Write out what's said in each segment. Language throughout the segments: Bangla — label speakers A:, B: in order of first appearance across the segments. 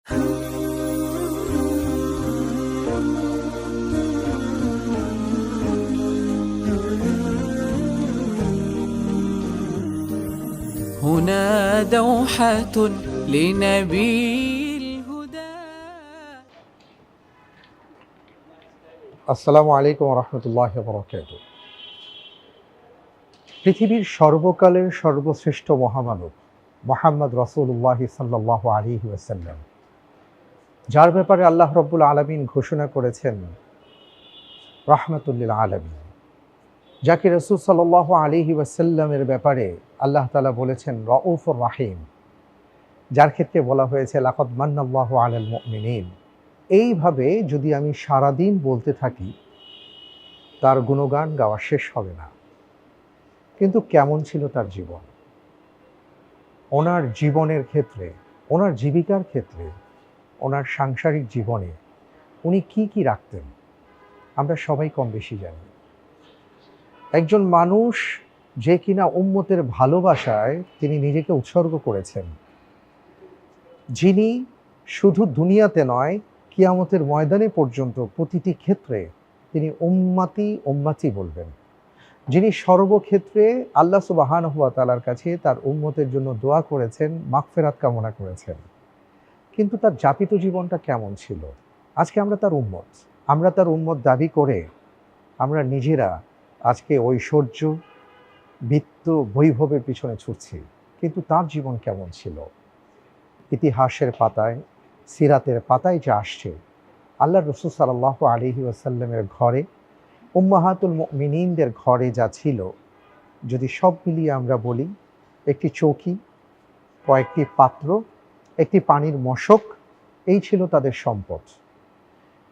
A: هنا دوحة لنبي الهدى.
B: আসসালামু আলাইকুম রহমতুল্লাহ বরকাত। পৃথিবীর সর্বকালের সর্বশ্রেষ্ঠ মহামানব মুহাম্মদ রাসূলুল্লাহ সাল্লাল্লাহু আলাইহি ওয়াসাল্লাম, যার ব্যাপারে আল্লাহ রাব্বুল আলামিন ঘোষণা করেছেন রাহমাতুল লিল আলামিন, যাকে রাসূল সাল্লাল্লাহু আলাইহি ওয়াসাল্লামের ব্যাপারে আল্লাহ তাআলা বলেছেন রাউফুর রাহিম, যার ক্ষেত্রে বলা হয়েছে লাকাদ মান্নাল্লাহু আলাল মুমিনিন। এইভাবে যদি আমি সারাদিন বলতে থাকি, তার গুণগান গাওয়া শেষ হবে না। কিন্তু কেমন ছিল তার জীবন? ওনার জীবনের ক্ষেত্রে, ওনার জীবিকার ক্ষেত্রে, ওনার সাংসারিক জীবনে উনি কি কি রাখতেন আমরা সবাই কম বেশি জানি। একজন মানুষ যে কিনা উম্মতের ভালোবাসায় তিনি নিজেকে উৎসর্গ করেছেন, যিনি শুধু দুনিয়াতে নয় কিয়ামতের ময়দানে পর্যন্ত প্রতিটি ক্ষেত্রে তিনি উম্মতি উম্মতি বলবেন, যিনি সর্বক্ষেত্রে আল্লাহ সুবহানাহু ওয়া তাআলার কাছে তার উম্মতের জন্য দোয়া করেছেন, মাগফিরাত কামনা করেছেন। কিন্তু তার যাপিত জীবনটা কেমন ছিল? আজকে আমরা তার উম্মত, আমরা তার উম্মত দাবি করে আমরা নিজেরা আজকে ঐশ্বর্য, বিত্ত, বৈভবের পিছনে ছুটছি। কিন্তু তার জীবন কেমন ছিল? ইতিহাসের পাতায়, সিরাতের পাতায় যা আসছে, আল্লাহ রাসূল সাল্লাল্লাহু আলাইহি ওয়াসাল্লামের ঘরে, উম্মাহাতুল মুমিনিনদের ঘরে যা ছিল, যদি সব মিলিয়ে আমরা বলি, একটি চৌকি, কয়েকটি পাত্র, একটি পানির মশক, এই ছিল তাদের সম্পদ।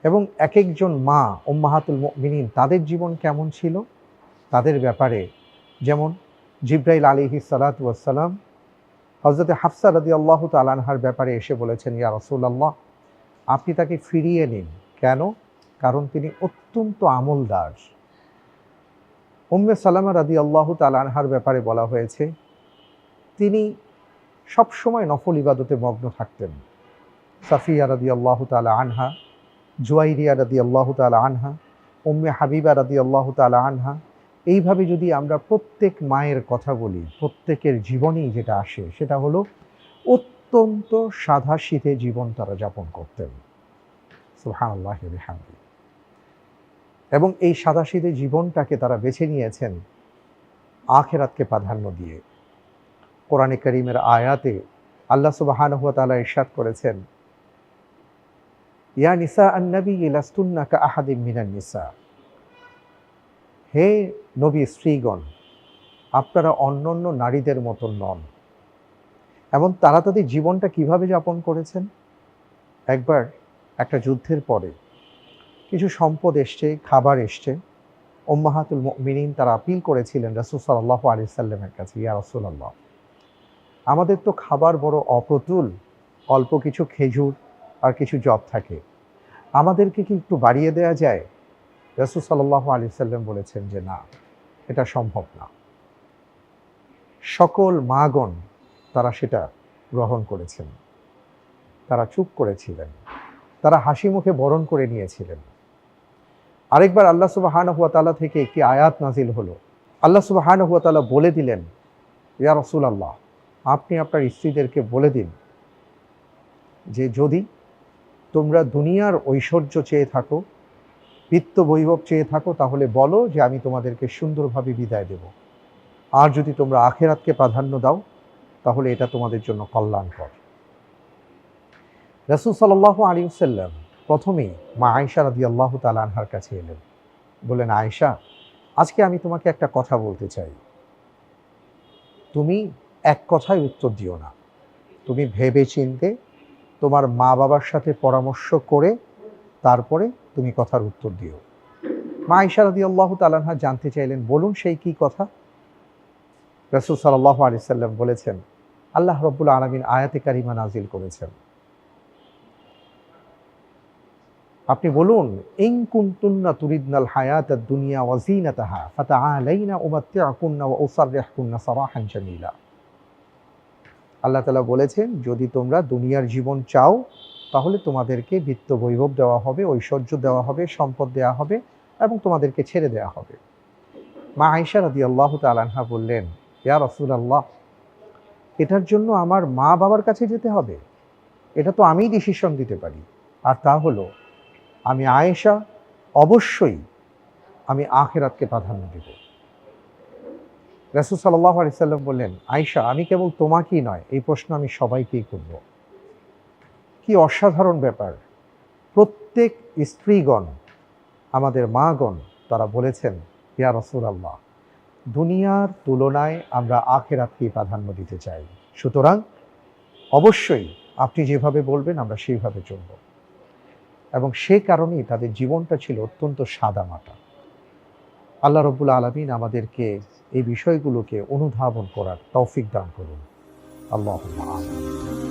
B: এবং এক একজন মা উম্মাহাতুল মুমিনিন তাদের জীবন কেমন ছিল তাদের ব্যাপারে, যেমন জিবরাইল আলাইহিস সালাতু ওয়াস সালাম হযরত হাফসা রাদিয়াল্লাহু তাআলা আনহার ব্যাপারে এসে বলেছেন, ইয়া রাসূলুল্লাহ, আপনি তাকে ফিরিয়ে নিন। কেন? কারণ তিনি অত্যন্ত আমলদার। উম্মে সালামা রাদিয়াল্লাহু তাআলা আনহার ব্যাপারে বলা হয়েছে, তিনি সবসময় নফল ইবাদতে মগ্ন থাকতেন। সাফিয়া রাদিয়াল্লাহু তাআলা আনহা, জুয়াইরিয়া রাদিয়াল্লাহু তাআলা আনহা, উম্মে হাবিবা রাদিয়াল্লাহু তাআলা আনহা, এইভাবে যদি আমরা প্রত্যেক মায়ের কথা বলি, প্রত্যেকের জীবনেই যেটা আসে সেটা হলো অত্যন্ত সাধাসিধে জীবন তারা যাপন করতেন। সুবহানাল্লাহি ওয়া বিহামদিহি। এবং এই সাধাসিধে জীবনটাকে তারা বেছে নিয়েছেন আখিরাতকে প্রাধান্য দিয়ে। কোরআনে কারীমের আয়াতে আল্লাহ সুবহানাহু ওয়া তাআলা ইরশাদ করেছেন, ইয়া নিসা আন-নবী লাস্তুন্না কাআহাদিম মিনান নিসা, হে নবী স্ত্রীগণ, আপনারা অন্যান্য নারীদের মতো নন। এবং তারা তাদের জীবনটা কিভাবে যাপন করেছেন? একবার একটা যুদ্ধের পরে কিছু সম্পদ এসছে, খাবার এসছে, উম্মাহাতুল মুমিনিন তারা আপিল করেছিলেন রাসূল সাল্লাল্লাহু আলাইহি সাল্লামের কাছে, ইয়া রাসূলুল্লাহ, আমাদের তো খাবার বড় অপ্রতুল, অল্প কিছু খেজুর আর কিছু জব থাকে, আমাদেরকে কি একটু বাড়িয়ে দেওয়া যায়? রাসূল সাল্লাল্লাহু আলাইহি সাল্লাম বলেছেন যে না, এটা সম্ভব না। সকল মাগণ তারা সেটা গ্রহণ করেছেন, তারা চুপ করেছিলেন, তারা হাসি মুখে বরণ করে নিয়েছিলেন। আরেকবার আল্লাহ সুবহানাহু ওয়া তাআলা থেকে একটি আয়াত নাজিল হলো। আল্লাহ সুবহানাহু ওয়া তাআলা বলে দিলেন, ইয়া রাসূলুল্লাহ, আপনি আপনার স্ত্রীদেরকে বলে দিন যে যদি তোমরা দুনিয়ার ঐশ্বর্য চেয়ে থাকো, বিত্ত বৈভব চেয়ে থাকো, তাহলে বলো যে আমি তোমাদেরকে সুন্দরভাবে বিদায় দেব। আর যদি তোমরা আখিরাতকে প্রাধান্য দাও, তাহলে এটা তোমাদের জন্য কল্যাণকর। রাসূল সাল্লাল্লাহু আলাইহি ওয়াসাল্লাম প্রথমেই মা আয়েশা রাদিয়াল্লাহু তাআলা আনহার কাছে এলেন, বললেন, আয়েশা, আজকে আমি তোমাকে একটা কথা বলতে চাই। তুমি এক কথায় উত্তর দিও না, তুমি ভেবে চিন্তে তোমার মা বাবার সাথে পরামর্শ করে তারপরে তুমি কথার উত্তর দিও। মা আয়েশা রাদিয়াল্লাহু তাআলা আনহা জানতে চাইলেন, বলুন সেই কি কথা? রাসূল সাল্লাল্লাহু আলাইহি ওয়াসাল্লাম বলেছেন, আল্লাহ রাব্বুল আলামিন আয়াতে কারিমা নাজিল করেছেন, আপনি বলুন, ইন কুনতুন্না তুরিদনাল হায়াতাদ দুনিয়া ওয়া যিনাতাহা ফাতাআলাইনা উমাত্তিউকুন্না ওয়া উসাররিহুকুন্না সারাহান জামিলা। আল্লাহ তাআলা বলেছেন, যদি তোমরা দুনিয়ার জীবন চাও তাহলে তোমাদেরকে বিত্ত বৈভব দেওয়া হবে, ঐশ্বর্য দেওয়া হবে, সম্পদ দেওয়া হবে এবং তোমাদেরকে ছেড়ে দেওয়া হবে। মা আয়েশা রাদিয়াল্লাহু তাআলা আনহা বললেন, ইয়া রাসূলুল্লাহ, এটার জন্য আমার মা বাবার কাছে যেতে হবে? এটা তো আমিই ডিসিশন দিতে পারি। আর তা হলো, আমি আয়েশা অবশ্যই আমি আখিরাতকে প্রাধান্য দেব। রাসূল সাল্লাল্লাহু আলাইহি সাল্লাম বললেন, আয়েশা, আমি কেবল তোমাকেই নয়, এই প্রশ্ন আমি সবাইকেই করব। কি অসাধারণ ব্যাপার! প্রত্যেক স্ত্রীগণ, আমাদের মাগণ, তারা বলেছেন, ইয়া রাসূলুল্লাহ, দুনিয়ার তুলনায় আমরা আখিরাতকেই প্রাধান্য দিতে চাই। সুতরাং অবশ্যই আপনি যেভাবে বলবেন আমরা সেইভাবে চলব। এবং সে কারণেই তাদের জীবনটা ছিল অত্যন্ত সাদামাটা। আল্লাহ রাব্বুল আলামিন আমাদেরকে এই বিষয়গুলোকে অনুধাবন করার তৌফিক দান করুন। আল্লাহুম্মা আমিন।